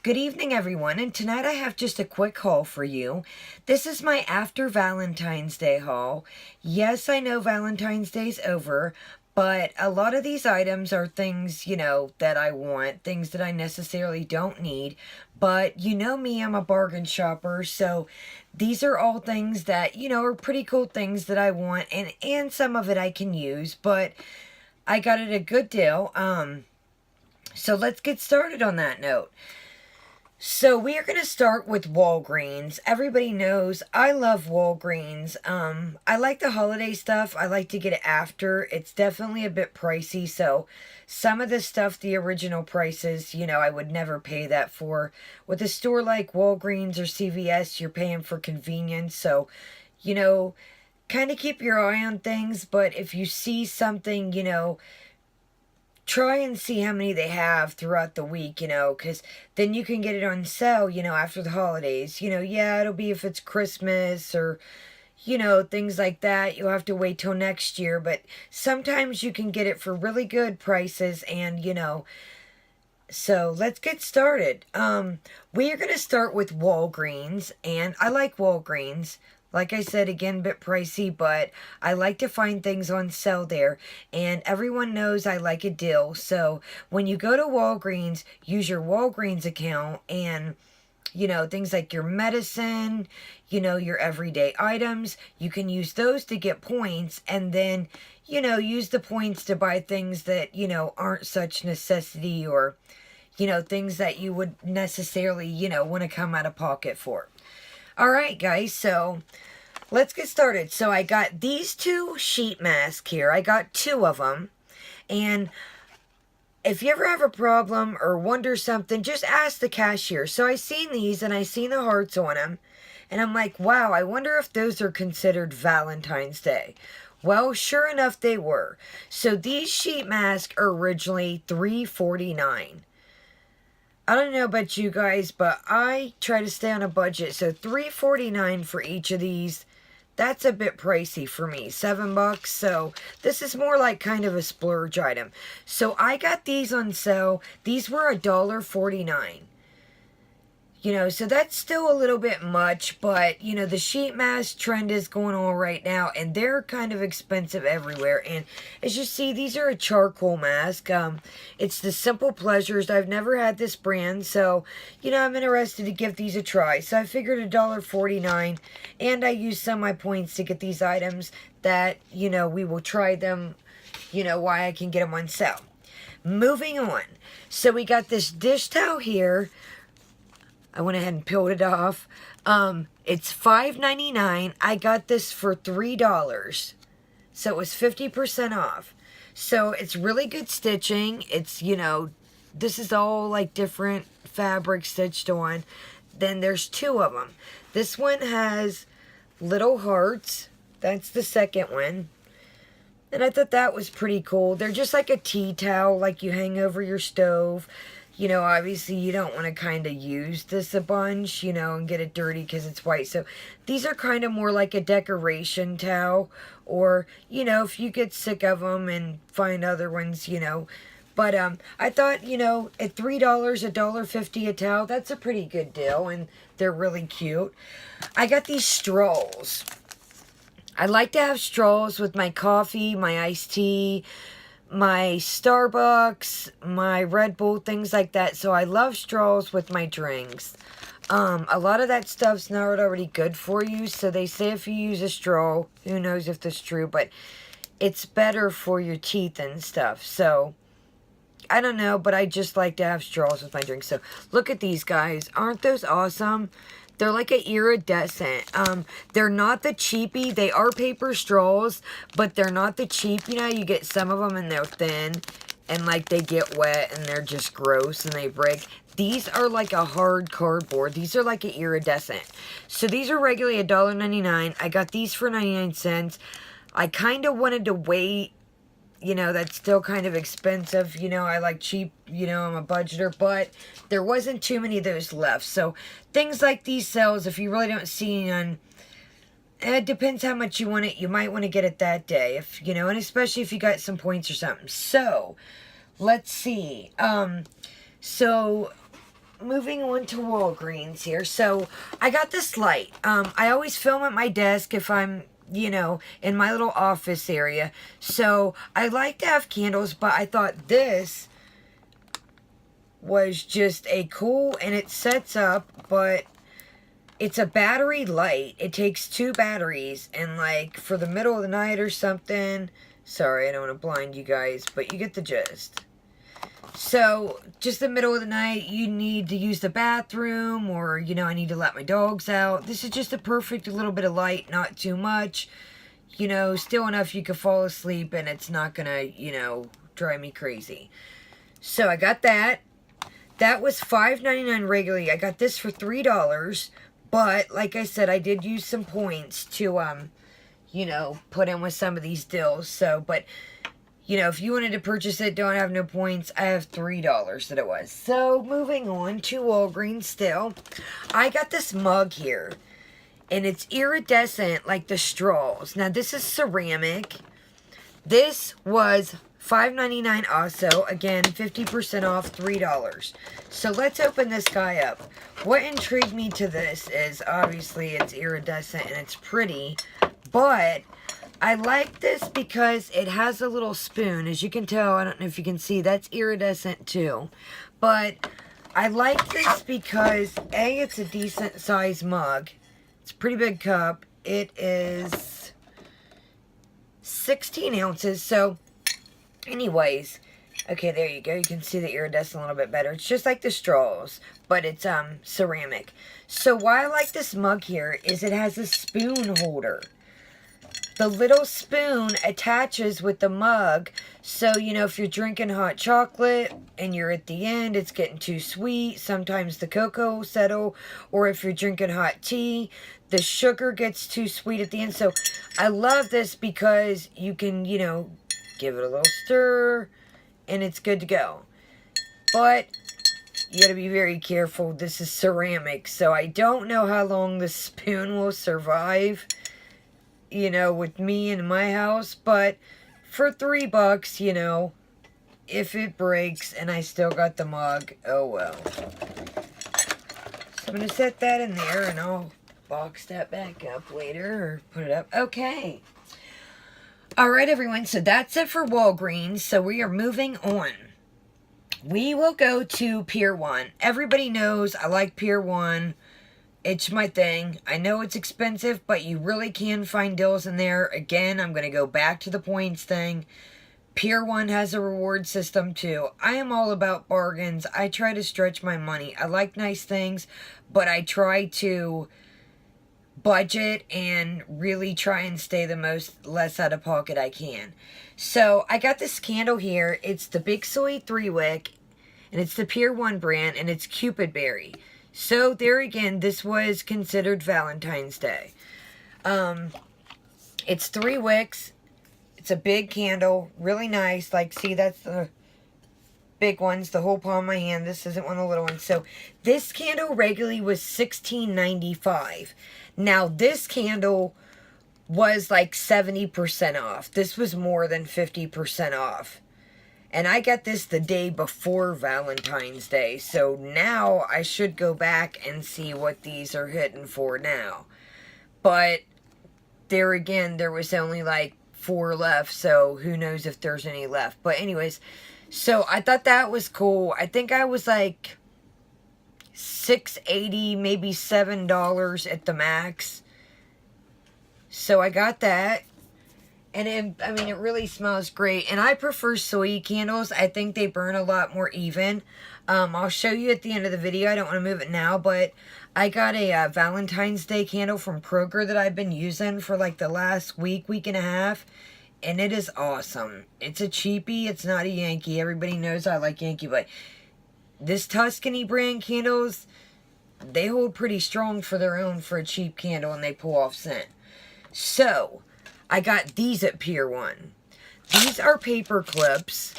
Good evening, everyone, and tonight I have just a quick haul for you. This is my after Valentine's Day haul. Yes, I know Valentine's Day's over, but a lot of these items are things, that I want, things that I necessarily don't need. But you know me, I'm a bargain shopper, so these are all things that, are pretty cool things that I want, and some of it I can use, but I got it a good deal. So let's get started on that note. So we are going to start with Walgreens. Everybody knows I love Walgreens. I like the holiday stuff. I like to get it after. It's definitely a bit pricey. So some of the stuff, the original prices, I would never pay that for. With a store like Walgreens or CVS, you're paying for convenience. So, kind of keep your eye on things. But if you see something, try and see how many they have throughout the week, because then you can get it on sale, after the holidays. Yeah, it'll be if it's Christmas or, things like that. You'll have to wait till next year, but sometimes you can get it for really good prices and, so let's get started. We are going to start with Walgreens, and I like Walgreens. Like I said, again, a bit pricey, but I like to find things on sale there. And everyone knows I like a deal. So when you go to Walgreens, use your Walgreens account and, things like your medicine, your everyday items. You can use those to get points and then, use the points to buy things that, aren't such necessity or, things that you would necessarily, want to come out of pocket for. All right, guys, so let's get started. So I got these two sheet masks here. I got two of them. And if you ever have a problem or wonder something, just ask the cashier. So I seen these and I seen the hearts on them. And I'm like, wow, I wonder if those are considered Valentine's Day. Well, sure enough, they were. So these sheet masks are originally $3.49. I don't know about you guys, but I try to stay on a budget. So $3.49 for each of these. That's a bit pricey for me. $7. So this is more like kind of a splurge item. So I got these on sale. These were $1.49. So that's still a little bit much, but, the sheet mask trend is going on right now, and they're kind of expensive everywhere. And as you see, these are a charcoal mask. It's the Simple Pleasures. I've never had this brand, so, I'm interested to give these a try. So I figured $1.49, and I used some of my points to get these items that, we will try them, why I can get them on sale. Moving on. So we got this dish towel here. I went ahead and peeled it off. It's $5.99. I got this for $3. So it was 50% off. So it's really good stitching. It's, this is all like different fabric stitched on. Then there's two of them. This one has little hearts. That's the second one. And I thought that was pretty cool. They're just like a tea towel like you hang over your stove. Obviously you don't want to kind of use this a bunch, and get it dirty because it's white. So these are kind of more like a decoration towel. Or, if you get sick of them and find other ones, But I thought, at $3, $1.50 a towel, that's a pretty good deal. And they're really cute. I got these straws. I like to have straws with my coffee, my iced tea, my Starbucks, my Red Bull, things like that. So I love straws with my drinks. A lot of that stuff's not already good for you. So they say if you use a straw, who knows if that's true, but it's better for your teeth and stuff. So I don't know, but I just like to have straws with my drinks. So look at these guys. Aren't those awesome? They're like an iridescent. They're not the cheapy. They are paper straws, but they're not the cheap. You get some of them and they're thin and like they get wet and they're just gross and they break. These are like a hard cardboard. These are like an iridescent. So these are regularly $1.99. I got these for 99 cents. I kind of wanted to wait. That's still kind of expensive. I like cheap, I'm a budgeter, but there wasn't too many of those left. So things like these sales, if you really don't see none, it depends how much you want it. You might want to get it that day, and especially if you got some points or something. So let's see. So moving on to Walgreens here. So, I got this light. I always film at my desk if I'm, you know, in my little office area. So, I like to have candles, but I thought this was just a cool, and it sets up, but it's a battery light. It takes 2 batteries, and like for the middle of the night or something. Sorry, I don't want to blind you guys, but you get the gist. So, just the middle of the night, you need to use the bathroom, or, you know, I need to let my dogs out. This is just a perfect little bit of light, not too much. You know, still enough you can fall asleep, and it's not gonna, you know, drive me crazy. So, I got that. That was $5.99 regularly. I got this for $3. But, like I said, I did use some points to, you know, put in with some of these deals. So, but, you know, if you wanted to purchase it, don't have no points, I have $3 that it was. So, moving on to Walgreens still. I got this mug here. And it's iridescent like the straws. Now, this is ceramic. This was $5.99 also. Again, 50% off, $3. So, let's open this guy up. What intrigued me to this is, obviously, it's iridescent and it's pretty. But I like this because it has a little spoon. As you can tell, I don't know if you can see, that's iridescent too. But I like this because, A, it's a decent size mug. It's a pretty big cup. It is 16 ounces. So, anyways, okay, there you go. You can see the iridescent a little bit better. It's just like the straws, but it's ceramic. So why I like this mug here is it has a spoon holder. The little spoon attaches with the mug, so, you know, if you're drinking hot chocolate and you're at the end, it's getting too sweet, sometimes the cocoa will settle, or if you're drinking hot tea, the sugar gets too sweet at the end. So I love this because you can, you know, give it a little stir, and it's good to go. But you got to be very careful. This is ceramic, so I don't know how long the spoon will survive, you know, with me in my house. But for $3, you know, if it breaks and I still got the mug, oh well. So I'm going to set that in there, and I'll box that back up later, or put it up. Okay. Alright, everyone, so that's it for Walgreens. So we are moving on. We will go to Pier 1. Everybody knows I like Pier 1. It's my thing. I know it's expensive, but you really can find deals in there. Again, I'm going to go back to the points thing. Pier 1 has a reward system too. I am all about bargains. I try to stretch my money. I like nice things, but I try to budget and really try and stay the less out of pocket I can. So I got this candle here. It's the Big Soy 3-wick, and it's the Pier 1 brand, and it's Cupid Berry. So there again, this was considered Valentine's Day. It's 3 wicks. It's a big candle, really nice. Like, see, that's the big ones, the whole palm of my hand. This isn't one of the little ones. So this candle regularly was $16.95. Now, this candle was like 70% off. This was more than 50% off. And I got this the day before Valentine's Day. So now I should go back and see what these are hitting for now. But there again, there was only like 4 left. So who knows if there's any left. But anyways, so I thought that was cool. I think I was like $6.80, maybe $7 at the max. So I got that. And it really smells great. And I prefer soy candles. I think they burn a lot more even. I'll show you at the end of the video. I don't want to move it now, but I got a Valentine's Day candle from Kroger that I've been using for like the last week and a half. And it is awesome. It's a cheapie. It's not a Yankee. Everybody knows I like Yankee, but this Tuscany brand candles, they hold pretty strong for their own for a cheap candle, and they pull off scent. So I got these at Pier 1. These are paper clips.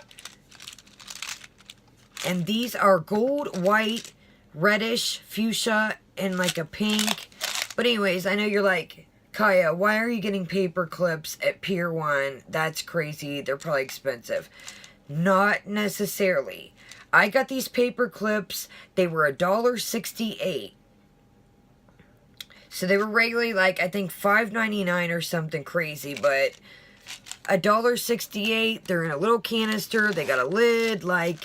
And these are gold, white, reddish, fuchsia, and like a pink. But anyways, I know you're like, Kaya, why are you getting paper clips at Pier 1? That's crazy. They're probably expensive. Not necessarily. I got these paper clips. They were $1.68. So they were regularly like, I think $5.99 or something crazy, but $1.68. They're in a little canister. They got a lid, like,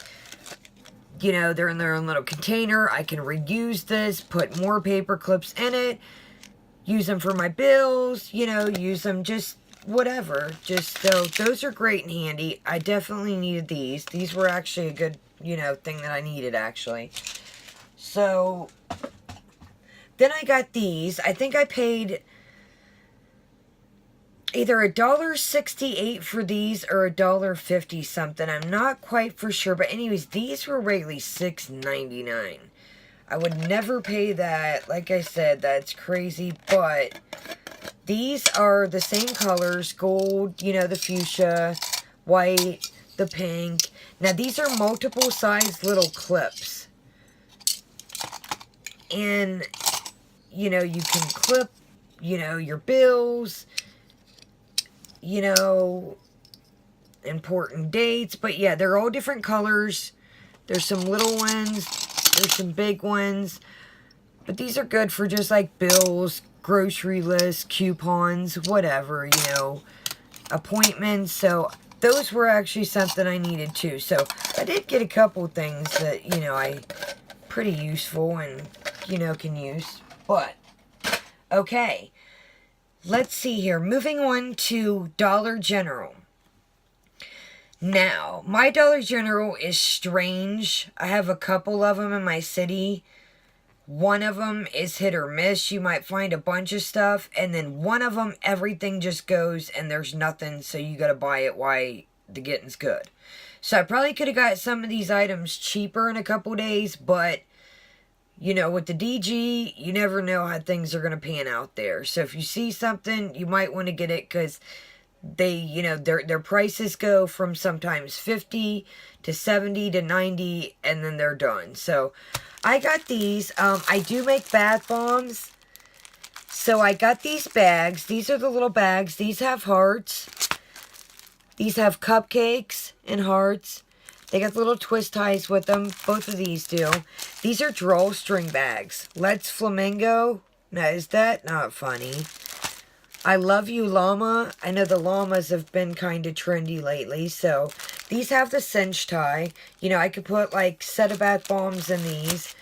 you know, they're in their own little container. I can reuse this, put more paper clips in it, use them for my bills, you know, use them just whatever. Just, so those are great and handy. I definitely needed these. These were actually a good, you know, thing that I needed, actually. So then I got these. I think I paid either $1.68 for these or $1.50 something. I'm not quite for sure. But anyways, these were regularly $6.99. I would never pay that. Like I said, that's crazy. But these are the same colors. Gold, you know, the fuchsia, white, the pink. Now, these are multiple size little clips. And, you know, you can clip, you know, your bills, you know, important dates. But yeah, they're all different colors. There's some little ones. There's some big ones. But these are good for just like bills, grocery lists, coupons, whatever, you know, appointments. So those were actually something I needed too. So I did get a couple things that, you know, I pretty useful and, you know, can use. But, okay. Let's see here. Moving on to Dollar General. Now, my Dollar General is strange. I have a couple of them in my city. One of them is hit or miss. You might find a bunch of stuff. And then one of them, everything just goes and there's nothing. So you got to buy it while the getting's good. So I probably could have got some of these items cheaper in a couple days. But, you know, with the DG, you never know how things are going to pan out there. So if you see something, you might want to get it because they, you know, their prices go from sometimes 50 to 70 to 90 and then they're done. So I got these. I do make bath bombs. So I got these bags. These are the little bags. These have hearts. These have cupcakes and hearts. They got little twist ties with them. Both of these do. These are drawstring bags. Let's Flamingo. Now, is that not funny? I love you, llama. I know the llamas have been kind of trendy lately. So, these have the cinch tie. You know, I could put, like, set of bath bombs in these.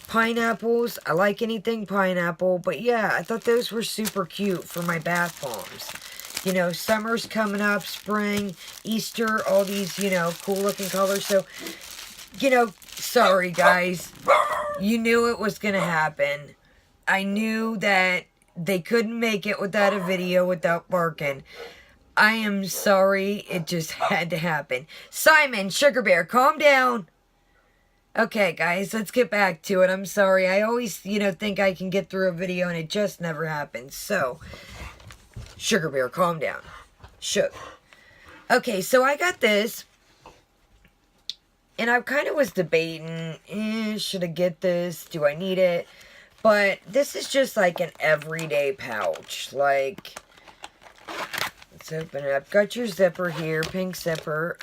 Pineapples. I like anything pineapple. But, yeah, I thought those were super cute for my bath bombs. You know, summer's coming up, spring, Easter, all these, you know, cool-looking colors. So, you know, sorry, guys. You knew it was going to happen. I knew that they couldn't make it without a video without barking. I am sorry. It just had to happen. Simon, Sugar Bear, calm down. Okay, guys, let's get back to it. I'm sorry. I always, you know, think I can get through a video and it just never happens. So, Sugar Bear, calm down. Shook. Okay, so I got this. And I kind of was debating, should I get this? Do I need it? But this is just like an everyday pouch. Like, let's open it up. Got your zipper here, pink zipper.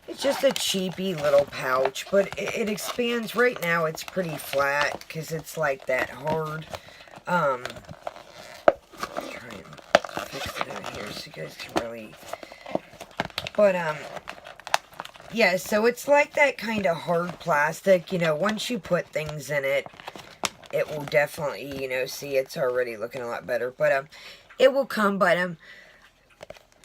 It's just a cheapy little pouch, but it expands. Right now, it's pretty flat because it's like that hard. Try and fix it in here so you guys can really. But yeah. So it's like that kind of hard plastic. You know, once you put things in it, it will definitely, you know, see it's already looking a lot better. But it will come. But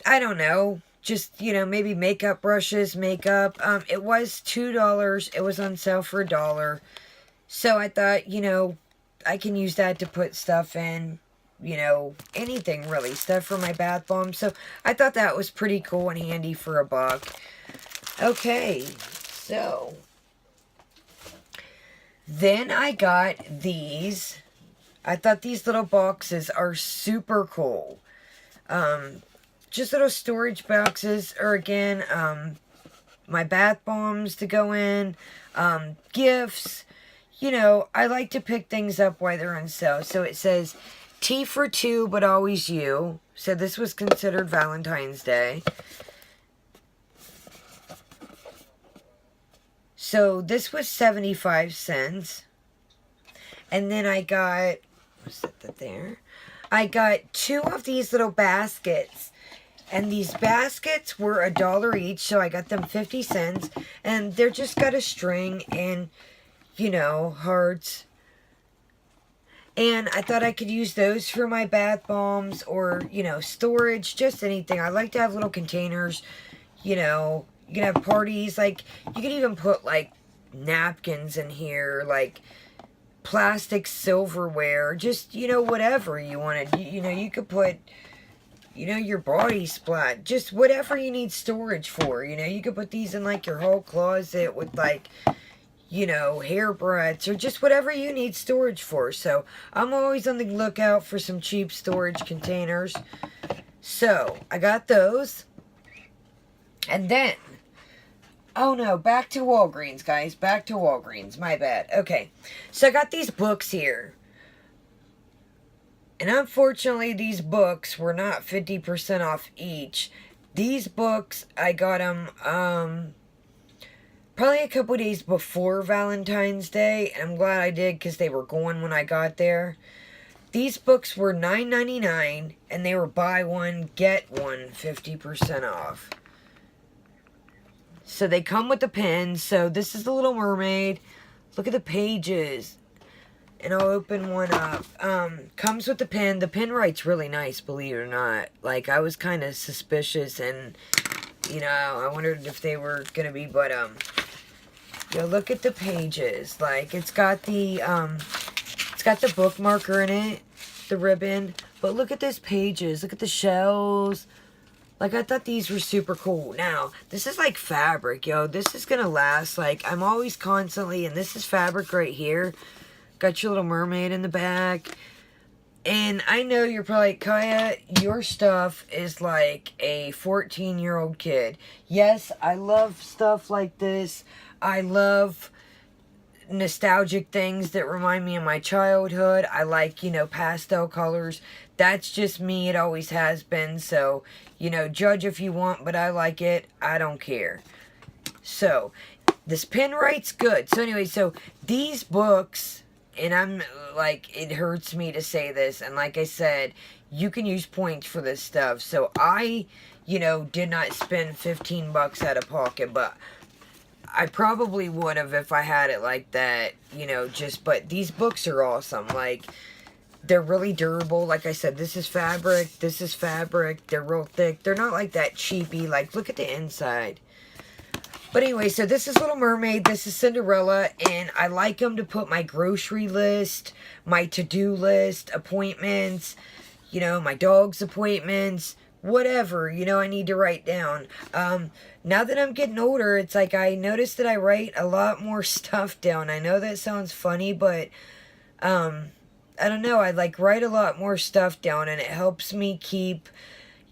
I don't know. Just, you know, maybe makeup brushes, makeup. It was $2. It was on sale for $1. So I thought, you know, I can use that to put stuff in, you know, anything really. Stuff for my bath bomb. So I thought that was pretty cool and handy for $1. Okay, so then I got these. I thought these little boxes are super cool. Just little storage boxes, or again, my bath bombs to go in, gifts. You know, I like to pick things up while they're on sale. So it says, tea for two, but always you. So this was considered Valentine's Day. So this was 75 cents. And then I got, set that there. I got 2 of these little baskets. And these baskets were $1 each, so I got them 50 cents. And they're just got a string and, you know, hearts. And I thought I could use those for my bath bombs or, you know, storage, just anything. I like to have little containers, you know. You can have parties, like, you can even put, like, napkins in here, like, plastic silverware, just, you know, whatever you wanted. You know, you could put, you know, your body splat, just whatever you need storage for. You know, you could put these in, like, your whole closet with, like, you know, hairbreadths or just whatever you need storage for. So I'm always on the lookout for some cheap storage containers. So I got those. And then, oh no, back to Walgreens, guys. Back to Walgreens. My bad. Okay. So I got these books here. And unfortunately, these books were not 50% off each. These books, I got them, probably a couple days before Valentine's Day. And I'm glad I did because they were gone when I got there. These books were $9.99 and they were buy one, get one 50% off. So they come with the pins. So this is the Little Mermaid. Look at the pages. And I'll open one up. Comes with the pin. The pin writes really nice, believe it or not. Like, I was kind of suspicious and, you know, I wondered if they were going to be, but, you know, look at the pages. Like, it's got the bookmarker in it, the ribbon. But look at these pages. Look at the shells. Like, I thought these were super cool. Now, this is like fabric, yo. This is going to last. Like, I'm always constantly, and this is fabric right here. Got your Little Mermaid in the back. And I know you're probably like, Kaya, your stuff is like a 14-year-old kid. Yes, I love stuff like this. I love nostalgic things that remind me of my childhood. I like, you know, pastel colors. That's just me. It always has been. So, you know, judge if you want, but I like it. I don't care. So, this pen writes good. So, anyway, so these books, and I'm like, it hurts me to say this. And like I said, you can use points for this stuff. So, I, you know, did not spend 15 bucks out of pocket, but I probably would have if I had it like that, you know, just, but these books are awesome. Like, they're really durable. Like I said, this is fabric. They're real thick. They're not like that cheapy. Like, look at the inside. But anyway, so this is Little Mermaid. This is Cinderella. And I like them to put my grocery list, my to-do list, appointments, you know, my dog's appointments, whatever, you know, I need to write down. Now that I'm getting older, it's like I noticed that I write a lot more stuff down. I know that sounds funny, but, I don't know, I like write a lot more stuff down and it helps me keep,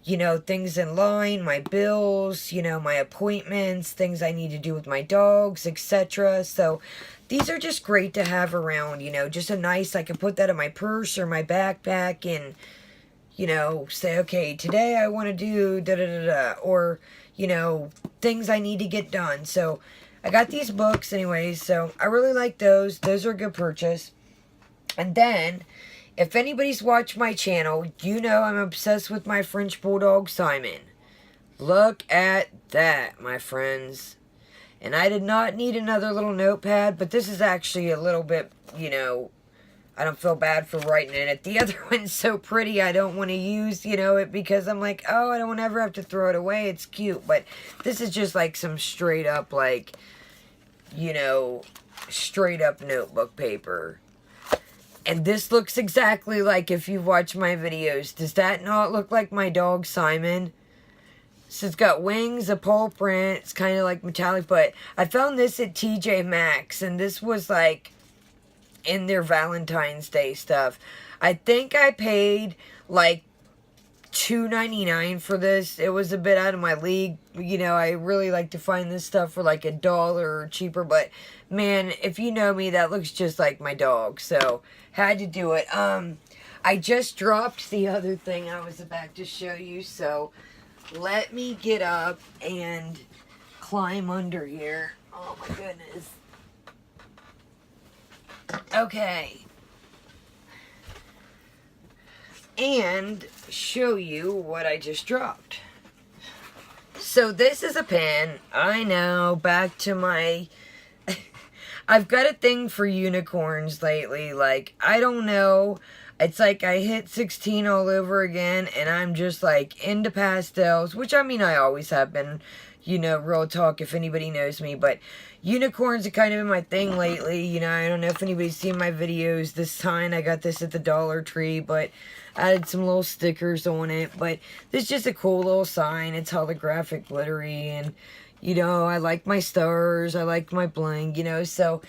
you know, things in line, my bills, you know, my appointments, things I need to do with my dogs, etc. So these are just great to have around, you know, just a nice, I can put that in my purse or my backpack and, you know, say, okay, today I want to do da-da-da-da, or, you know, things I need to get done. So I got these books anyways, so I really like those. Those are a good purchase. And then, if anybody's watched my channel, you know I'm obsessed with my French Bulldog, Simon. Look at that, my friends. And I did not need another little notepad, but this is actually a little bit, you know, I don't feel bad for writing in it. The other one's so pretty, I don't want to use, you know, it because I'm like, oh, I don't ever have to throw it away. It's cute. But this is just like some straight up, like, you know, straight up notebook paper. And this looks exactly like if you've watched my videos. Does that not look like my dog, Simon? So it's got wings, a paw print. It's kind of like metallic. But I found this at TJ Maxx. And this was like in their Valentine's Day stuff. I think I paid like $2.99 for this. It was a bit out of my league. You know, I really like to find this stuff for like $1 or cheaper. But man, if you know me, that looks just like my dog. So had to do it. I just dropped the other thing I was about to show you. So let me get up and climb under here. Oh my goodness. Okay. And show you what I just dropped. So this is a pen. I know, back to my... I've got a thing for unicorns lately. Like, I don't know. It's like I hit 16 all over again, and I'm just like into pastels, which I mean I always have been, you know, real talk if anybody knows me, but unicorns are kind of been my thing lately. You know, I don't know if anybody's seen my videos. This sign, I got this at the Dollar Tree, but I added some little stickers on it, but this is just a cool little sign. It's holographic glittery, and you know, I like my stars, I like my bling, you know, so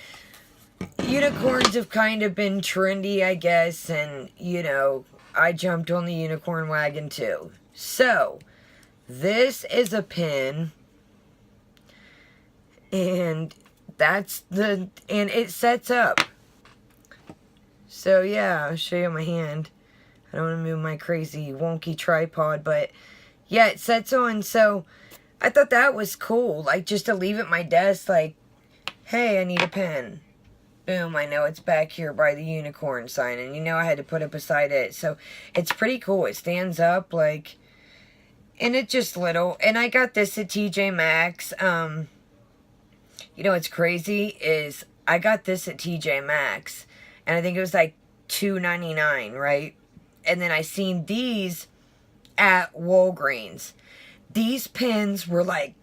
unicorns have kind of been trendy, I guess, and, you know, I jumped on the unicorn wagon too. So, this is a pin, and and it sets up. So, yeah, I'll show you my hand. I don't want to move my crazy wonky tripod, but, yeah, it sets on, so I thought that was cool, like, just to leave at my desk, like, hey, I need a pen. Boom, I know it's back here by the unicorn sign, and you know I had to put it beside it, so it's pretty cool. It stands up, like, and it's just little, and I got this at TJ Maxx. You know what's crazy is I got this at TJ Maxx, and I think it was like $2.99, right? And then I seen these at Walgreens. These pens were like,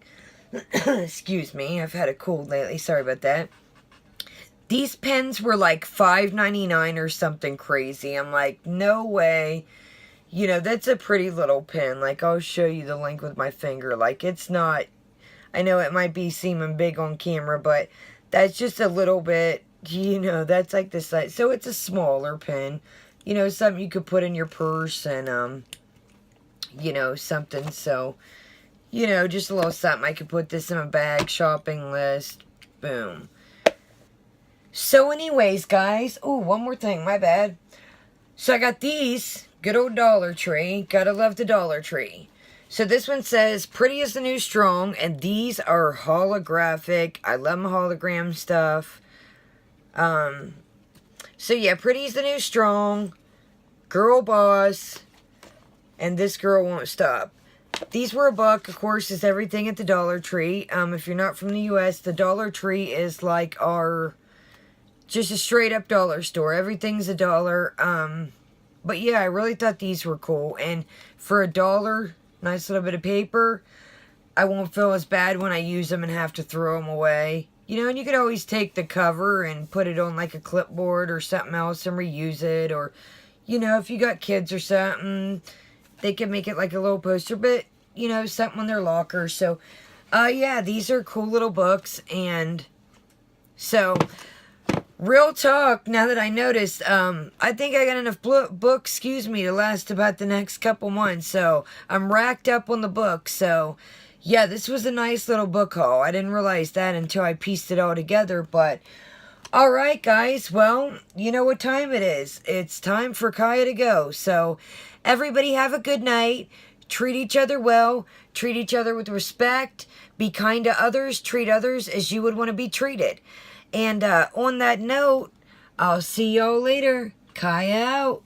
excuse me, I've had a cold lately, sorry about that. These pens were like $5.99 or something crazy. I'm like, no way. You know, that's a pretty little pen. Like, I'll show you the link with my finger. Like, it's not, I know it might be seeming big on camera, but that's just a little bit, you know, that's like the size. So it's a smaller pen. You know, something you could put in your purse and, you know, something. So, you know, just a little something. I could put this in a bag, shopping list. Boom. So anyways, guys, oh, one more thing, my bad. So I got these, good old Dollar Tree, gotta love the Dollar Tree. So this one says, pretty is the new strong, and these are holographic. I love my hologram stuff. So yeah, pretty is the new strong, girl boss, and this girl won't stop. These were $1, of course, is everything at the Dollar Tree. If you're not from the U.S., the Dollar Tree is like our... just a straight up dollar store. Everything's $1. But yeah, I really thought these were cool. And for $1, nice little bit of paper. I won't feel as bad when I use them and have to throw them away. You know, and you could always take the cover and put it on like a clipboard or something else and reuse it. Or, you know, if you got kids or something, they can make it like a little poster. But, you know, something on their locker. So, yeah, these are cool little books. And so... real talk, now that I noticed, I think I got enough books, to last about the next couple months, so I'm racked up on the books, so yeah, this was a nice little book haul. I didn't realize that until I pieced it all together, but alright guys, well, you know what time it is. It's time for Kaya to go, so everybody have a good night, treat each other well, treat each other with respect, be kind to others, treat others as you would want to be treated. And on that note, I'll see y'all later. Kaya out.